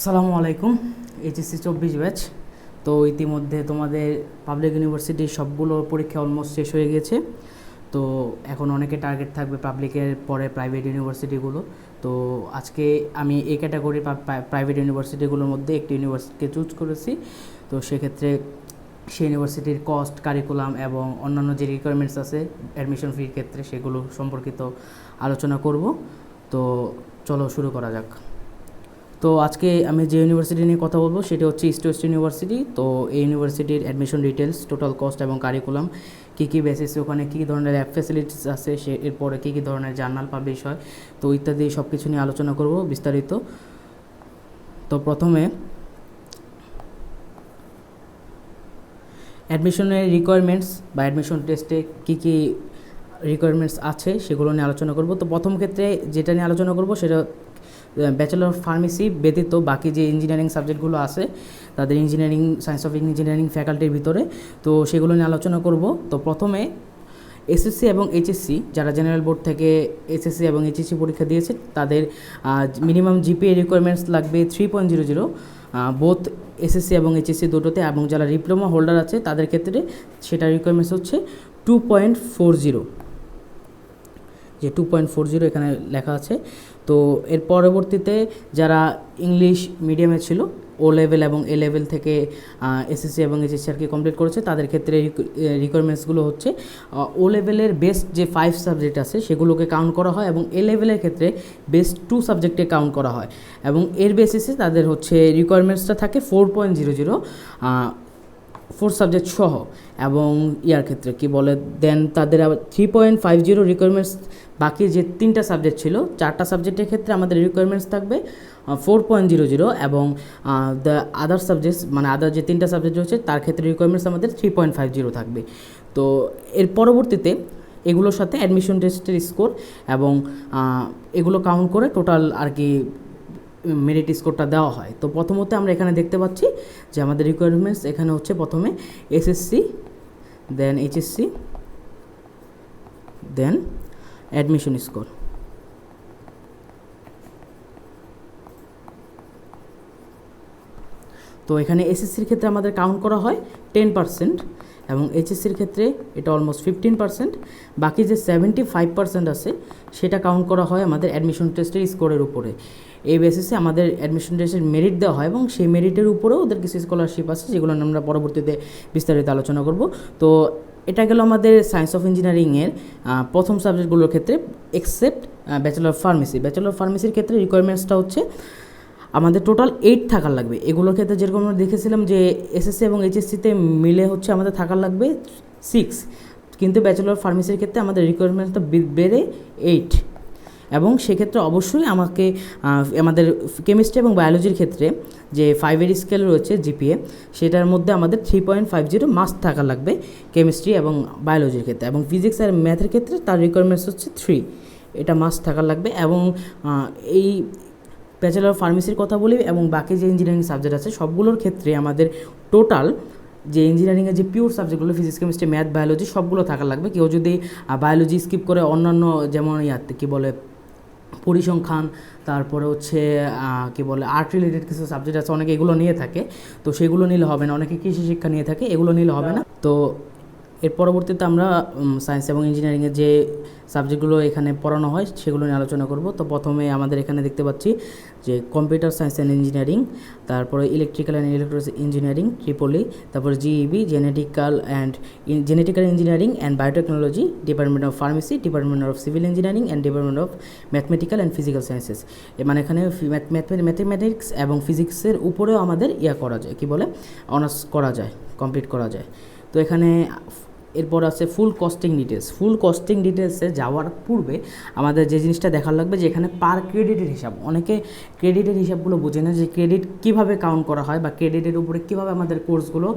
আসসালামু আলাইকুম। HSC 24 batch. তো ইতিমধ্যে তোমাদের পাবলিক ইউনিভার্সিটির সবগুলো পরীক্ষা অলমোস্ট শেষ হয়ে গেছে। তো এখন অনেকে টার্গেট থাকবে পাবলিকের পরে প্রাইভেট ইউনিভার্সিটিগুলো। তো আজকে আমি এই ক্যাটাগরি প্রাইভেট ইউনিভার্সিটিগুলোর মধ্যে একটি ইউনিভার্সিটিকে চুজ করেছি। তো সেক্ষেত্রে সেই ইউনিভার্সিটির কস্ট, কারিকুলাম এবং অন্যান্য যে রিকোয়ারমেন্টস আছে অ্যাডমিশন ফির ক্ষেত্রে সেগুলো সম্পর্কিত আলোচনা করব। তো চলো শুরু করা যাক। তো আজকে আমি যে ইউনিভার্সিটি নিয়ে কথা বলবো সেটা হচ্ছে ইস্ট ওয়েস্ট ইউনিভার্সিটি। তো এই ইউনিভার্সিটির অ্যাডমিশন ডিটেলস, টোটাল কস্ট এবং কারিকুলাম, কী বেসিসে ওখানে কী ধরনের অ্যাপ ফ্যাসিলিটিস আছে, সে এরপরে কী ধরনের জার্নাল পাবলিশ হয়, তো ইত্যাদি সব কিছু নিয়ে আলোচনা করব বিস্তারিত। তো প্রথমে অ্যাডমিশনের রিকোয়ারমেন্টস বা অ্যাডমিশন টেস্টে কী রিকোয়ারমেন্টস আছে সেগুলো নিয়ে আলোচনা করব। তো প্রথম ক্ষেত্রে যেটা নিয়ে আলোচনা করব সেটা ব্যাচেলর অফ ফার্মেসি ব্যতীত বাকি যে ইঞ্জিনিয়ারিং সাবজেক্টগুলো আছে তাদের ইঞ্জিনিয়ারিং, সায়েন্স অফ ইঞ্জিনিয়ারিং ফ্যাকাল্টির ভিতরে, তো সেগুলো নিয়ে আলোচনা করব। তো প্রথমে এসএসসি এবং এইচএসসি, যারা জেনারেল বোর্ড থেকে এসএসসি এবং এইচএসসি পরীক্ষা দিয়েছে তাদের মিনিমাম জিপিএ রিকোয়ারমেন্টস লাগবে 3.00, বোথ এসএসসি এবং এইচএসসি দুটোতে, এবং যারা ডিপ্লোমা হোল্ডার আছে তাদের ক্ষেত্রে সেটা রিকোয়ারমেন্টস হচ্ছে 2.40, যে 2.40 এখানে লেখা আছে। তো এর পরবর্তীতে যারা ইংলিশ মিডিয়ামে ছিল, ও লেভেল এবং এ লেভেল থেকে এসএসসি এবং এইচএসসি আর কি কমপ্লিট করেছে, তাদের ক্ষেত্রে রিকোয়ারমেন্টসগুলো হচ্ছে ও লেভেলের বেস্ট যে 5 সাবজেক্ট আছে সেগুলোকে কাউন্ট করা হয়, এবং এ লেভেলের ক্ষেত্রে বেস্ট 2 সাবজেক্টে কাউন্ট করা হয়, এবং এর বেসিসে তাদের হচ্ছে রিকোয়ারমেন্টসটা থাকে 4.00, 4 সাবজেক্ট সহ। এবং ইয়ার ক্ষেত্রে কি বলে দেন তাদের আবার 3.50 রিকোয়ারমেন্টস, বাকি যে 3টা সাবজেক্ট ছিল 4টা সাবজেক্টের ক্ষেত্রে আমাদের রিকোয়ারমেন্টস থাকবে 4.00, এবং দ্য আদার সাবজেক্টস মানে আদার যে 3টা সাবজেক্ট রয়েছে তার ক্ষেত্রে রিকোয়ারমেন্টস আমাদের 3.50 থাকবে। তো এর পরবর্তীতে এগুলোর সাথে অ্যাডমিশন টেস্টের স্কোর এবং এগুলো কাউন্ট করে টোটাল আর কি মেরিট স্কোরটা দেওয়া হয়। তো প্রথমত আমরা এখানে দেখতে পাচ্ছি যে আমাদের রিকোয়ারমেন্টস এখানে হচ্ছে প্রথমে এসএসসি, দেন এইচএসসি, দেন অ্যাডমিশন স্কোর। তো এখানে এসএসসির ক্ষেত্রে আমাদের কাউন্ট করা হয় 10%, এবং এইচএসসির ক্ষেত্রে এটা অলমোস্ট 15%। বাকি যে 75% আছে সেটা কাউন্ট করা হয় আমাদের অ্যাডমিশন টেস্টের স্কোরের উপরে। এই বেসিসে আমাদের অ্যাডমিশন টেস্টের মেরিট দেওয়া হয়, এবং সেই মেরিটের উপরেও ওদের কিছু স্কলারশিপ আছে যেগুলো আমরা পরবর্তীতে বিস্তারিত আলোচনা করব। তো এটা গেল আমাদের সায়েন্স অফ ইঞ্জিনিয়ারিংয়ের প্রথম সাবজেক্টগুলোর ক্ষেত্রে, except bachelor of pharmacy. Bachelor of ফার্মেসির ক্ষেত্রে রিকোয়ারমেন্টসটা হচ্ছে আমাদের টোটাল 8 থাকার লাগবে। এগুলোর ক্ষেত্রে যেরকম আমরা দেখেছিলাম যে এসএসসি এবং এইচএসসিতে মিলে হচ্ছে আমাদের থাকার লাগবে 6, কিন্তু ব্যাচেলর অফ ফার্মেসির ক্ষেত্রে আমাদের রিকোয়ারমেন্টটা বেড়ে 8, এবং সেক্ষেত্রে অবশ্যই আমাদের কেমিস্ট্রি এবং বায়োলজির ক্ষেত্রে যে 5-এর স্কেল রয়েছে জিপিএ, সেটার মধ্যে আমাদের 3.50 মাস্ট থাকা লাগবে কেমিস্ট্রি এবং বায়োলজির ক্ষেত্রে, এবং ফিজিক্স আর ম্যাথের ক্ষেত্রে তার রিকোয়ারমেন্টস হচ্ছে 3, এটা মাস্ট থাকা লাগবে। এবং এই ব্যাচেলর অফ ফার্মেসির কথা বলি, এবং বাকি যে ইঞ্জিনিয়ারিং সাবজেক্ট আছে সবগুলোর ক্ষেত্রে আমাদের টোটাল যে ইঞ্জিনিয়ারিংয়ের যে পিওর সাবজেক্টগুলো ফিজিক্স, কেমিস্ট্রি, ম্যাথ, বায়োলজি সবগুলো থাকা লাগবে। কেউ যদি বায়োলজি স্কিপ করে অন্যান্য যেমন কী বলে পরিসংখ্যান, তারপরে হচ্ছে কী বলে আর্ট রিলেটেড কিছু সাবজেক্ট আছে, অনেকে এগুলো নিয়ে থাকে, তো সেগুলো নিলে হবে না। অনেকে কৃষি শিক্ষা নিয়ে থাকে, এগুলো নিলে হবে না। তো এর পরবর্তীতে আমরা সায়েন্স এবং ইঞ্জিনিয়ারিংয়ের যে সাবজেক্টগুলো এখানে পড়ানো হয় সেগুলো নিয়ে আলোচনা করব। তো প্রথমে আমাদের এখানে দেখতে পাচ্ছি যে কম্পিউটার সায়েন্স অ্যান্ড ইঞ্জিনিয়ারিং, তারপরে electrical and electronics engineering triple E, তারপরে GEB genetical engineering and biotechnology, department of pharmacy, department of civil engineering and department of mathematical and physical sciences. মানে এখানে ম্যাথমেটিক্স এবং ফিজিক্সের উপরেও আমাদের করা যায়, কী বলে অনার্স করা যায়, কমপ্লিট করা যায়। তো এখানে এরপর আছে ফুল কস্টিং ডিটেলস। ফুল কস্টিং ডিটেলসে যাওয়ার পূর্বে আমাদের যে জিনিসটা দেখার লাগবে যে এখানে পার ক্রেডিটের হিসাব, অনেকে ক্রেডিটের হিসাবগুলো বোঝে না, যে ক্রেডিট কীভাবে কাউন্ট করা হয় বা ক্রেডিটের উপরে কীভাবে আমাদের কোর্সগুলো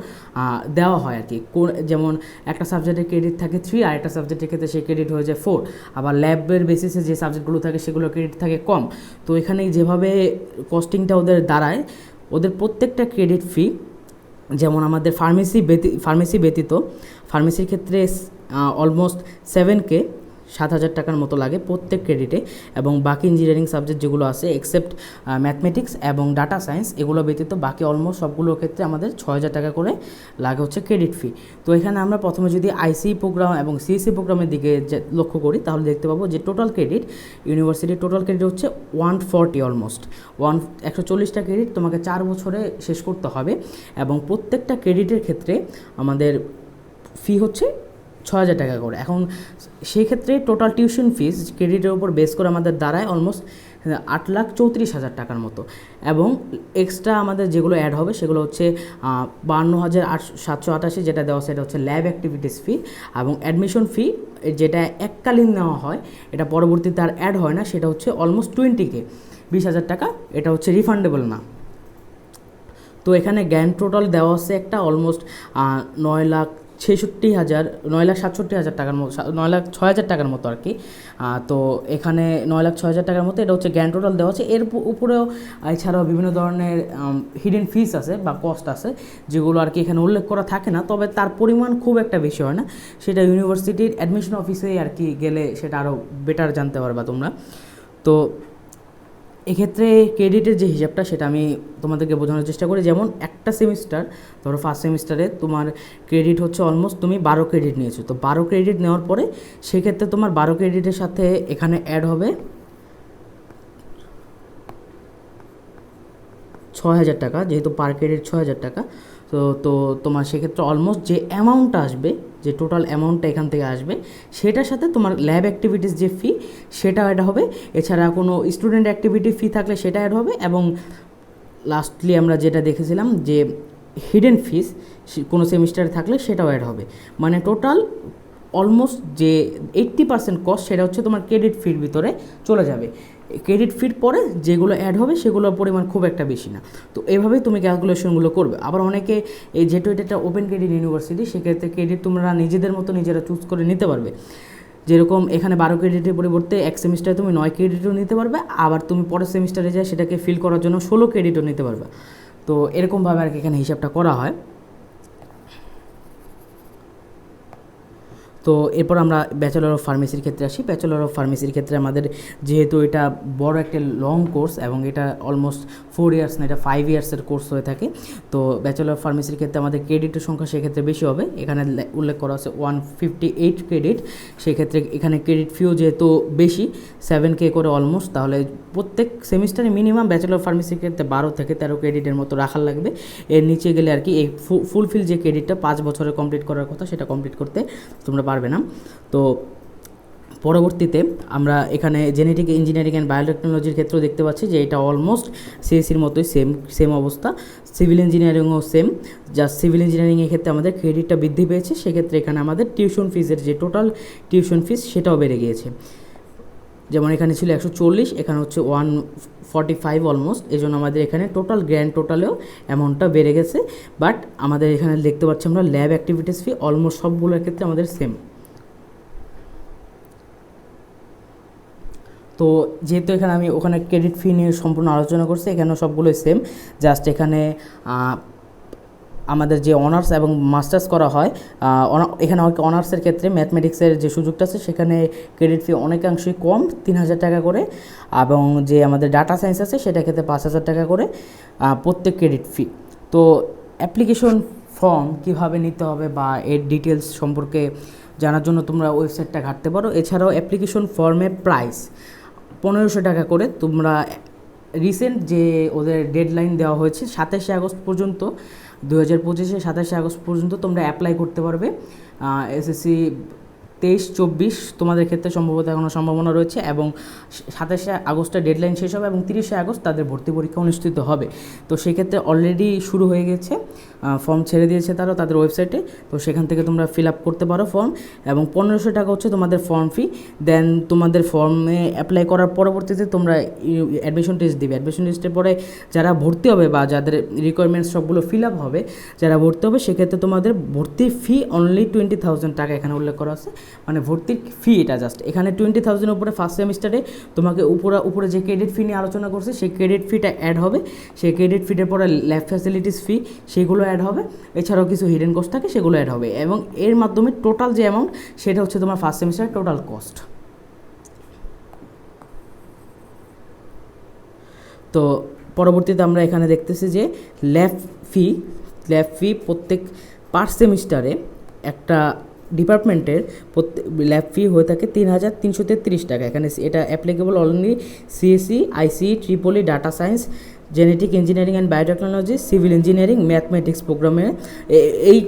দেওয়া হয় আর কি। যেমন একটা সাবজেক্টের ক্রেডিট থাকে 3, আর একটা সাবজেক্টের ক্ষেত্রে সেই ক্রেডিট হয়ে যায় 4, আবার ল্যাবের বেসিসে যে সাবজেক্টগুলো থাকে সেগুলো ক্রেডিট থাকে কম। তো এখানে যেভাবে কস্টিংটা ওদের দাঁড়ায়, ওদের প্রত্যেকটা ক্রেডিট ফি, যেমন আমাদের ফার্মেসি ব্যতীত ফার্মেসির ক্ষেত্রে অলমোস্ট 7K 7,000 টাকার মতো লাগে প্রত্যেক ক্রেডিটে, এবং বাকি ইঞ্জিনিয়ারিং সাবজেক্ট যেগুলো আছে এক্সেপ্ট ম্যাথমেটিক্স এবং ডাটা সায়েন্স এগুলো ব্যতীত বাকি অলমোস্ট সবগুলোর ক্ষেত্রে আমাদের 6,000 টাকা করে লাগে হচ্ছে ক্রেডিট ফি। তো এখানে আমরা প্রথমে যদি আইসি প্রোগ্রাম এবং সিএসসি প্রোগ্রামের দিকে লক্ষ্য করি তাহলে দেখতে পাবো যে টোটাল ক্রেডিট ইউনিভার্সিটির টোটাল ক্রেডিট হচ্ছে 140 অলমোস্ট 140টা ক্রেডিট তোমাকে 4 বছরে শেষ করতে হবে, এবং প্রত্যেকটা ক্রেডিটের ক্ষেত্রে আমাদের ফি হচ্ছে 6,000 টাকা করে। এখন সেই ক্ষেত্রে টোটাল টিউশন ফিস ক্রেডিটের উপর বেস করে আমাদের দাঁড়ায় অলমোস্ট 8,34,000 টাকার মতো, এবং এক্সট্রা আমাদের যেগুলো অ্যাড হবে সেগুলো হচ্ছে 52,788 যেটা দেওয়া সেটা হচ্ছে ল্যাব অ্যাক্টিভিটিস ফি, এবং অ্যাডমিশন ফি যেটা এককালীন নেওয়া হয় এটা পরবর্তীতে আর অ্যাড হয় না, সেটা হচ্ছে অলমোস্ট 20K 20,000 টাকা, এটা হচ্ছে রিফান্ডেবল না। তো এখানে গ্র্যান্ড টোটাল দেওয়া আছে একটা অলমোস্ট 9,67,000 টাকার মতো, 9,06,000 টাকার মতো আর কি। তো এখানে 9,06,000 টাকার মতো এটা হচ্ছে গ্র্যান্ড টোটাল দেওয়া আছে। এর উপরেও এছাড়াও বিভিন্ন ধরনের হিডেন ফিস আছে বা কস্ট আছে যেগুলো আর কি এখানে উল্লেখ করা থাকে না, তবে তার পরিমাণ খুব একটা বেশি হয় না, সেটা ইউনিভার্সিটির অ্যাডমিশন অফিসে আর কি গেলে সেটা আরও বেটার জানতে পারবা তোমরা। তো এক্ষেত্রে ক্রেডিটের যে হিসাবটা সেটা আমি তোমাদেরকে বোঝানোর চেষ্টা করি। যেমন একটা সেমিস্টার ধরো ফার্স্ট সেমিস্টারে তোমার ক্রেডিট হচ্ছে অলমোস্ট তুমি 12 ক্রেডিট নিয়েছো, তো 12 ক্রেডিট নেওয়ার পরে সেক্ষেত্রে তোমার 12 ক্রেডিটের সাথে এখানে অ্যাড হবে 6,000 টাকা, যেহেতু পার ক্রেডিট 6,000 টাকা। তো তোমার সেক্ষেত্রে অলমোস্ট যে অ্যামাউন্টটা আসবে, যে টোটাল অ্যামাউন্টটা এখান থেকে আসবে সেটার সাথে তোমার ল্যাব অ্যাক্টিভিটিস যে ফি সেটা অ্যাড হবে, এছাড়া কোনো স্টুডেন্ট অ্যাক্টিভিটি ফি থাকলে সেটা অ্যাড হবে, এবং লাস্টলি আমরা যেটা দেখেছিলাম যে হিডেন ফিস কোনো সেমিস্টারে থাকলে সেটাও অ্যাড হবে। মানে টোটাল অলমোস্ট যে 80% কস্ট সেটা হচ্ছে তোমার ক্রেডিট ফির ভিতরে চলে যাবে। ক্রেডিট ফির পরে যেগুলো অ্যাড হবে সেগুলোর পরিমাণ খুব একটা বেশি না। তো এইভাবেই তুমি ক্যালকুলেশনগুলো করবে। আবার অনেকে যেহেতু এটা একটা ওপেন ক্রেডিট ইউনিভার্সিটি সেক্ষেত্রে ক্রেডিট তোমরা নিজেদের মতো নিজেরা চুজ করে নিতে পারবে। যেরকম এখানে 12 ক্রেডিটের পরিবর্তে এক সেমিস্টারে তুমি 9 ক্রেডিটও নিতে পারবে, আবার তুমি পরের সেমিস্টারে যায় সেটাকে ফিল করার জন্য 16 ক্রেডিটও নিতে পারবে। তো এরকমভাবে আর কি এখানে হিসাবটা করা হয়। তো এরপর আমরা ব্যাচেলর অফ ফার্মেসির ক্ষেত্রে আসি। ব্যাচেলর অফ ফার্মেসির ক্ষেত্রে আমাদের যেহেতু এটা বড় একটা লং কোর্স এবং এটা অলমোস্ট 4 ইয়ার্স না, এটা 5 ইয়ার্সের কোর্স হয়ে থাকে। তো ব্যাচেলর অফ ফার্মেসির ক্ষেত্রে আমাদের ক্রেডিটের সংখ্যা সেক্ষেত্রে বেশি হবে। এখানে উল্লেখ করা আছে 158 ক্রেডিট, সেক্ষেত্রে এখানে ক্রেডিট ফিও যেহেতু বেশি 7K করে অলমোস্ট, তাহলে প্রত্যেক সেমিস্টারে মিনিমাম ব্যাচেলর অফ ফার্মেসির ক্ষেত্রে 12 থেকে 13 ক্রেডিটের মতো রাখার লাগবে। এর নিচে গেলে আর কি এই ফুলফিল যে ক্রেডিটটা 5 বছরে কমপ্লিট করার কথা সেটা কমপ্লিট করতে তোমরা পারবে না। তো পরবর্তীতে আমরা এখানে জেনেটিক ইঞ্জিনিয়ারিং অ্যান্ড বায়োটেকনোলজির ক্ষেত্রেও দেখতে পাচ্ছি যে এটা অলমোস্ট সিএসসির মতোই সেম অবস্থা। সিভিল ইঞ্জিনিয়ারিংও সেম, জাস্ট সিভিল ইঞ্জিনিয়ারিংয়ের ক্ষেত্রে আমাদের ক্রেডিটটা বৃদ্ধি পেয়েছে, সেক্ষেত্রে এখানে আমাদের টিউশন ফিজের যে টোটাল টিউশন ফিস সেটাও বেড়ে গিয়েছে। যেমন এখানে ছিল 140, এখানে হচ্ছে 145 অলমোস্ট, এই জন্য আমাদের এখানে টোটাল গ্র্যান্ড টোটালেও অ্যামাউন্টটা বেড়ে গেছে। বাট আমাদের এখানে দেখতে পাচ্ছি আমরা ল্যাব অ্যাক্টিভিটিস ফি অলমোস্ট সবগুলোর ক্ষেত্রে আমাদের সেম। তো যেহেতু এখানে আমি ওখানে ক্রেডিট ফি নিয়ে সম্পূর্ণ আলোচনা করছি, এখানেও সবগুলোই সেম, জাস্ট এখানে আমাদের যে অনার্স এবং মাস্টার্স করা হয় এখানে অনার্সের ক্ষেত্রে ম্যাথমেটিক্সের যে সুযোগটা আছে সেখানে ক্রেডিট ফি অনেকাংশই কম, 3,000 টাকা করে, এবং যে আমাদের ডাটা সায়েন্স আছে সেটা ক্ষেত্রে 5,000 টাকা করে প্রত্যেক ক্রেডিট ফি। তো অ্যাপ্লিকেশন ফর্ম কীভাবে নিতে হবে বা এর ডিটেলস সম্পর্কে জানার জন্য তোমরা ওয়েবসাইটটা ঘাঁটতে পারো। এছাড়াও অ্যাপ্লিকেশন ফর্মের প্রাইস 1,500 টাকা করে। তোমরা রিসেন্ট যে ওদের ডেডলাইন দেওয়া হয়েছে 27শে আগস্ট পর্যন্ত, 2025-এ 27শে আগস্ট পর্যন্ত তোমরা অ্যাপ্লাই করতে পারবে। এসএসসি 23-24 তোমাদের ক্ষেত্রে সম্ভবত এখনও সম্ভাবনা রয়েছে, এবং 27শে আগস্টের ডেডলাইন শেষ হবে এবং 30শে আগস্ট তাদের ভর্তি পরীক্ষা অনুষ্ঠিত হবে। তো সেক্ষেত্রে অলরেডি শুরু হয়ে গেছে, ফর্ম ছেড়ে দিয়েছে তারা তাদের ওয়েবসাইটে, তো সেখান থেকে তোমরা ফিল আপ করতে পারো ফর্ম, এবং 1,500 টাকা হচ্ছে তোমাদের ফর্ম ফি। দেন তোমাদের ফর্মে অ্যাপ্লাই করার পরবর্তীতে তোমরা অ্যাডমিশন টেস্ট দিবে। অ্যাডমিশন টেস্টের পরে যারা ভর্তি হবে বা যাদের রিকোয়ারমেন্টস সবগুলো ফিল আপ হবে, যারা ভর্তি হবে সেক্ষেত্রে তোমাদের ভর্তির ফি অনলি 20,000 টাকা এখানে উল্লেখ করা আছে। মানে ভর্তির ফি এটা জাস্ট এখানে 20,000 উপরে ফার্স্ট সেমিস্টারে তোমাকে উপরে যে ক্রেডিট ফি নিয়ে আলোচনা করছে সেই ক্রেডিট ফিটা অ্যাড হবে। সেই ক্রেডিট ফিটার পরে ল্যাব ফ্যাসিলিটিস ফি সেগুলো অ্যাড হবে, এছাড়াও কিছু হিডেন কস্ট থাকে সেগুলো অ্যাড হবে, এবং এর মাধ্যমে টোটাল যে অ্যামাউন্ট সেটা হচ্ছে তোমার ফার্স্ট সেমিস্টারের টোটাল কস্ট। তো পরবর্তীতে আমরা এখানে দেখতেছি যে ল্যাব ফি প্রত্যেক পার সেমিস্টারে একটা ডিপার্টমেন্টের ল্যাব ফি হয়ে থাকে 3,333 টাকা। এখানে এটা applicable only CSC, IC, Tripoli, data science, genetic engineering and biotechnology, civil engineering, mathematics প্রোগ্রামে এই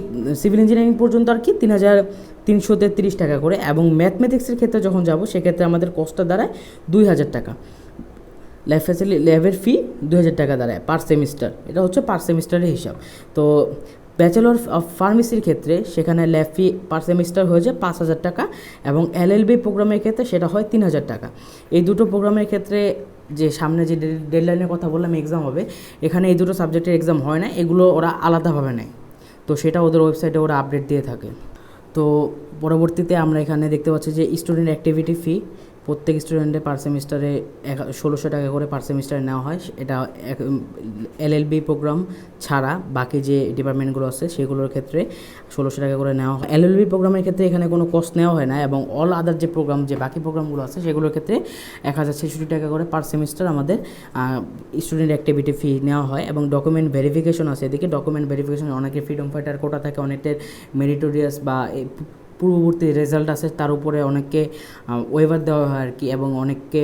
সিভিল ইঞ্জিনিয়ারিং পর্যন্ত আর কি 3,333 টাকা করে। এবং ম্যাথমেটিক্সের ক্ষেত্রে যখন যাব সেক্ষেত্রে আমাদের কস্টটা দাঁড়ায় 2,000 টাকা। ল্যাবের ফি 2,000 টাকা দাঁড়ায় পার সেমিস্টার। এটা হচ্ছে পার সেমিস্টারের হিসাব। তো ব্যাচেলর অফ ফার্মেসির ক্ষেত্রে সেখানে ল্যাব ফি পার সেমিস্টার হয়ে যায় 5,000 টাকা, এবং এলএলবি প্রোগ্রামের ক্ষেত্রে সেটা হয় 3,000 টাকা। এই দুটো প্রোগ্রামের ক্ষেত্রে যে সামনে যে ডেডলাইনের কথা বললাম এক্সাম হবে, এখানে এই দুটো সাবজেক্টের এক্সাম হয় না, এগুলো ওরা আলাদাভাবে নেয়। তো সেটা ওদের ওয়েবসাইটে ওরা আপডেট দিয়ে থাকে। তো পরবর্তীতে আমরা এখানে দেখতে পাচ্ছি যে স্টুডেন্ট অ্যাক্টিভিটি ফি প্রত্যেক স্টুডেন্টের পার সেমিস্টারে 1,600 টাকা করে পার সেমিস্টারে নেওয়া হয়। এটা এলএলবি প্রোগ্রাম ছাড়া বাকি যে ডিপার্টমেন্টগুলো আছে সেগুলোর ক্ষেত্রে 1,600 টাকা করে নেওয়া হয়। এলএলবি প্রোগ্রামের ক্ষেত্রে এখানে কোনো কস্ট নেওয়া হয় না, এবং অল আদার যে প্রোগ্রাম, যে বাকি প্রোগ্রামগুলো আছে সেগুলোর ক্ষেত্রে 1,066 টাকা করে পার সেমিস্টার আমাদের স্টুডেন্ট অ্যাক্টিভিটি ফি নেওয়া হয়। এবং ডকুমেন্ট ভেরিফিকেশন আছে, এদিকে ডকুমেন্ট ভেরিফিকেশন অনেকের ফ্রিডম ফাইটার কোটা থাকে, অনেকের মেরিটোরিয়াস বা পূর্ববর্তী রেজাল্ট আছে তার উপরে অনেককে ওয়েভার দেওয়া হয় আর কি, এবং অনেককে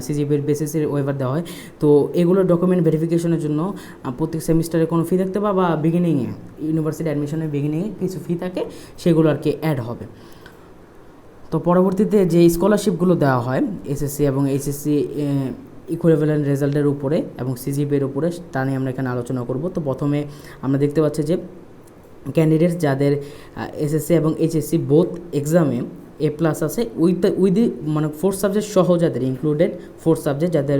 সিজিপির বেসিসের ওয়েভার দেওয়া হয়। তো এগুলো ডকুমেন্ট ভেরিফিকেশনের জন্য প্রত্যেক সেমিস্টারে কোনো ফি থাকতে বা বিগিনিংয়ে ইউনিভার্সিটি অ্যাডমিশনের বিগিনিংয়ে কিছু ফি থাকে, সেগুলো আর কি অ্যাড হবে। তো পরবর্তীতে যে স্কলারশিপগুলো দেওয়া হয় এসএসসি এবং এইচএসসি ইকুইভ্যালেন্ট রেজাল্টের উপরে এবং সিজিপির উপরে, তা নিয়ে আমরা এখানে আলোচনা করব। তো প্রথমে আমরা দেখতে পাচ্ছি যে ক্যান্ডিডেটস যাদের এসএসসি এবং এইচএসসি বোথ এক্সামে A+ আছে উইথ মানে 4 সাবজেক্ট সহ, যাদের ইনক্লুডেড 4 সাবজেক্ট যাদের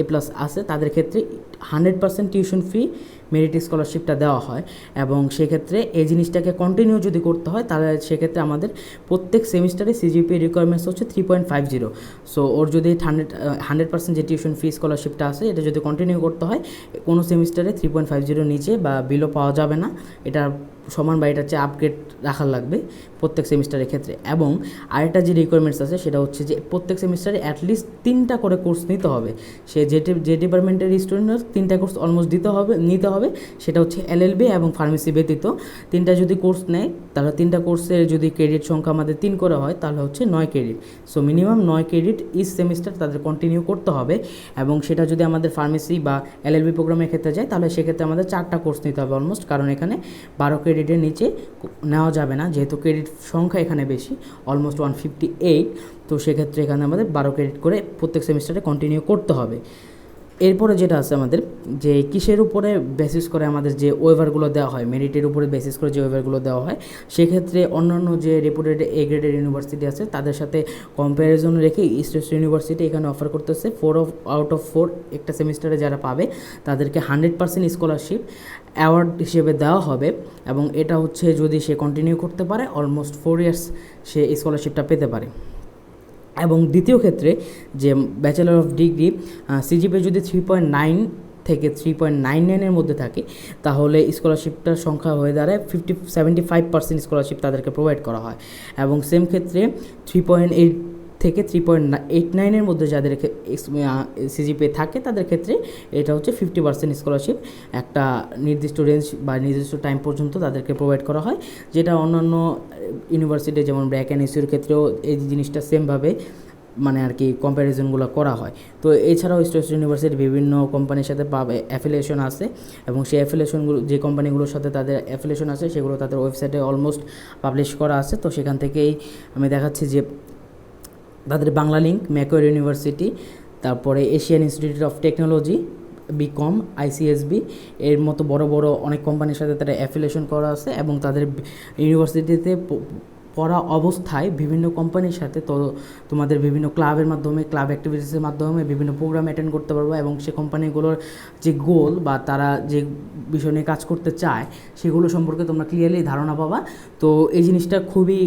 A+ আছে তাদের ক্ষেত্রে 100% টিউশন ফি মেরিট স্কলারশিপটা দেওয়া হয়। এবং সেক্ষেত্রে এই জিনিসটাকে কন্টিনিউ যদি করতে হয় তাহলে সেক্ষেত্রে আমাদের প্রত্যেক সেমিস্টারে সিজিপি রিকোয়ারমেন্টস হচ্ছে 3.50। সো ওর যদি 100% যে টিউশন ফি স্কলারশিপটা আছে এটা যদি কন্টিনিউ করতে হয়, কোনো সেমিস্টারে 3.50 নিচে বা বিলো পাওয়া যাবে না, এটা সমান বা এটার চেয়ে আপগ্রেড রাখা লাগবে প্রত্যেক সেমিস্টারের ক্ষেত্রে। এবং আরেকটা যে রিকোয়ারমেন্টস আছে সেটা হচ্ছে যে প্রত্যেক সেমিস্টারে অ্যাটলিস্ট 3টা করে কোর্স নিতে হবে। সে যে ডিপার্টমেন্টের স্টুডেন্ট 3টা কোর্স অলমোস্ট নিতে হবে, সেটা হচ্ছে এলএলবি এবং ফার্মেসি ব্যতীত 3টা যদি কোর্স নেয় তাহলে 3টা কোর্সের যদি ক্রেডিট সংখ্যা আমাদের 3 করে হয় তাহলে হচ্ছে 9 credit. So minimum 9 credit each semester তাদের কন্টিনিউ করতে হবে। এবং সেটা যদি আমাদের ফার্মেসি বা এলএলবি প্রোগ্রামের ক্ষেত্রে যায় তাহলে সেক্ষেত্রে আমাদের 4টা কোর্স নিতে হবে অলমোস্ট, কারণ এখানে 12 ক্রেডিটের নিচে নেওয়া যাবে না, যেহেতু ক্রেডিট সংখ্যা এখানে বেশি, অলমোস্ট 158। তো সেক্ষেত্রে এখানে আমাদের 12 ক্রেডিট করে প্রত্যেক সেমিস্টারে কন্টিনিউ করতে হবে। এরপরে যেটা আছে আমাদের যে কিসের উপরে বেসিস করে আমাদের যে ওয়েভারগুলো দেওয়া হয়, মেরিটের উপরে বেসিস করে যে ওয়েভারগুলো দেওয়া হয়, সেক্ষেত্রে অন্যান্য যে রেপুটেড এ গ্রেডের ইউনিভার্সিটি আছে তাদের সাথে কম্প্যারিজন রেখে ইস্ট ওয়েস্ট ইউনিভার্সিটি এখানে অফার করতেছে 4 আউট অফ 4 একটা সেমিস্টারে যারা পাবে তাদেরকে 100% স্কলারশিপ অ্যাওয়ার্ড হিসেবে দেওয়া হবে। এবং এটা হচ্ছে যদি সে কন্টিনিউ করতে পারে অলমোস্ট 4 ইয়ার্স সে স্কলারশিপটা পেতে পারে। এবং দ্বিতীয় ক্ষেত্রে যে ব্যাচেলর অফ ডিগ্রি সিজিপি যদি 3.9 থেকে 3.99 মধ্যে থাকে তাহলে স্কলারশিপটার সংখ্যা হয়ে দাঁড়ায় 75% স্কলারশিপ তাদেরকে প্রোভাইড করা হয়। এবং সেম ক্ষেত্রে 3.8 থেকে 3.89 মধ্যে যাদের সিজিপি থাকে তাদের ক্ষেত্রে এটা হচ্ছে 50% স্কলারশিপ একটা নির্দিষ্ট রেঞ্জ বা নির্দিষ্ট টাইম পর্যন্ত তাদেরকে প্রোভাইড করা হয়, যেটা অন্যান্য ইউনিভার্সিটি যেমন ব্র্যাক অ্যান্ড ইসিউর ক্ষেত্রেও এই জিনিসটা সেমভাবে মানে আর কি কম্প্যারিজনগুলো করা হয়। তো এছাড়াও ইস্ট ওয়েস্ট ইউনিভার্সিটির বিভিন্ন কোম্পানির সাথে অ্যাফিলিয়েশন আছে, এবং সেই অ্যাফিলিয়েশনগুলো যে কোম্পানিগুলোর সাথে তাদের অ্যাফিলিয়েশন আছে সেগুলো তাদের ওয়েবসাইটে অলমোস্ট পাবলিশ করা আছে। তো সেখান থেকেই আমি দেখাচ্ছি যে তাদের বাংলা লিঙ্ক, ম্যাকোয়ার ইউনিভার্সিটি, তারপরে Asian Institute of Technology, BCom, ICSB এর মতো বড় বড় অনেক কোম্পানির সাথে তারা অ্যাফিলিয়েশন করা আছে। এবং তাদের ইউনিভার্সিটিতে পড়া অবস্থায় বিভিন্ন কোম্পানির সাথে তো তোমাদের বিভিন্ন ক্লাবের মাধ্যমে, ক্লাব অ্যাক্টিভিটিসের মাধ্যমে বিভিন্ন প্রোগ্রাম অ্যাটেন্ড করতে পারবো, এবং সে কোম্পানিগুলোর যে গোল বা তারা যে বিষয় নিয়ে কাজ করতে চায় সেগুলো সম্পর্কে তোমরা ক্লিয়ারলি ধারণা পাবা। তো এই জিনিসটা খুবই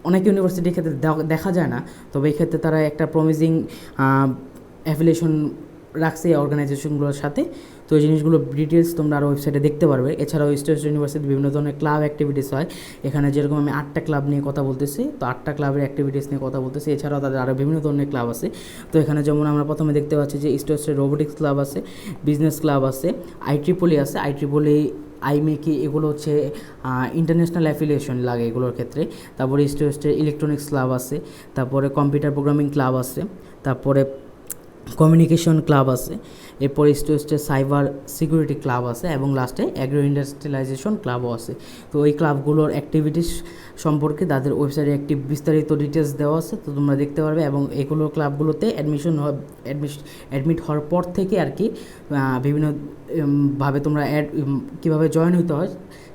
অনেক ইউনিভার্সিটির ক্ষেত্রে দেখা যায় না, তবে এই ক্ষেত্রে তারা একটা প্রমিজিং অ্যাফিলিয়েশন রাখছে এই অর্গানাইজেশনগুলোর সাথে। তো এই জিনিসগুলো ডিটেলস তোমরা আরও ওয়েবসাইটে দেখতে পারবে। এছাড়াও স্টেট ইউনিভার্সিটি বিভিন্ন ধরনের ক্লাব অ্যাক্টিভিটিস হয়। এখানে যেরকম আমি 8টা ক্লাব নিয়ে কথা বলতেছি, তো 8টা ক্লাবের অ্যাক্টিভিটিস নিয়ে কথা বলতেছি। এছাড়াও তাদের আরও বিভিন্ন ধরনের ক্লাব আছে। তো এখানে যেমন আমরা প্রথমে দেখতে পাচ্ছি যে স্টেটের রোবোটিক্স ক্লাব আছে, বিজনেস ক্লাব আছে, IEEE আছে, IEEE আইমেকি, এগুলো হচ্ছে ইন্টারন্যাশনাল অ্যাফিলিয়েশন লাগে এগুলোর ক্ষেত্রে। তারপরে স্টেটের ইলেকট্রনিক্স ক্লাব আছে, তারপরে কম্পিউটার প্রোগ্রামিং ক্লাব আছে, তারপরে কমিউনিকেশন ক্লাব আছে, এরপরে স্টেটে সাইবার সিকিউরিটি ক্লাব আছে এবং লাস্টে অ্যাগ্রো ইন্ডাস্ট্রিয়ালাইজেশন ক্লাবও আছে। তো এই ক্লাবগুলোর অ্যাক্টিভিটিস সম্পর্কে তাদের ওয়েবসাইটে একটি বিস্তারিত ডিটেলস দেওয়া আছে, তো তোমরা দেখতে পারবে। এবং এগুলো ক্লাবগুলোতে অ্যাডমিট হওয়ার পর থেকে আর কি বিভিন্ন ভাবে তোমরা কীভাবে জয়েন হতে হয়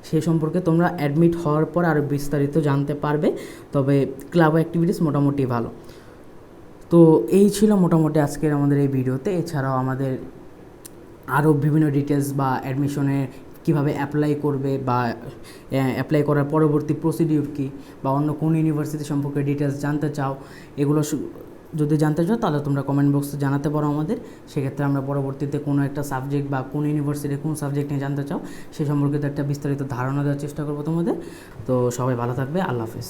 সেই সম্পর্কে তোমরা অ্যাডমিট হওয়ার পর আরও বিস্তারিত জানতে পারবে। তবে ক্লাব অ্যাক্টিভিটিস মোটামুটি ভালো। তো এই ছিল মোটামুটি আজকের আমাদের এই ভিডিওতে। এছাড়াও আমাদের আরও বিভিন্ন ডিটেলস বা অ্যাডমিশনে কীভাবে অ্যাপ্লাই করবে বা অ্যাপ্লাই করার পরবর্তী প্রসিডিউর কী, বা অন্য কোন ইউনিভার্সিটি সম্পর্কে ডিটেলস জানতে চাও, এগুলো যদি জানতে চাও তাহলে তোমরা কমেন্ট বক্সে জানাতে পারো আমাদের। সেক্ষেত্রে আমরা পরবর্তীতে কোনো একটা সাবজেক্ট বা কোন ইউনিভার্সিটি কোন সাবজেক্ট নিয়ে জানতে চাও সে সম্পর্কে একটা বিস্তারিত ধারণা দেওয়ার চেষ্টা করবো তোমাদের। তো সবাই ভালো থাকবে, আল্লাহ হাফেজ।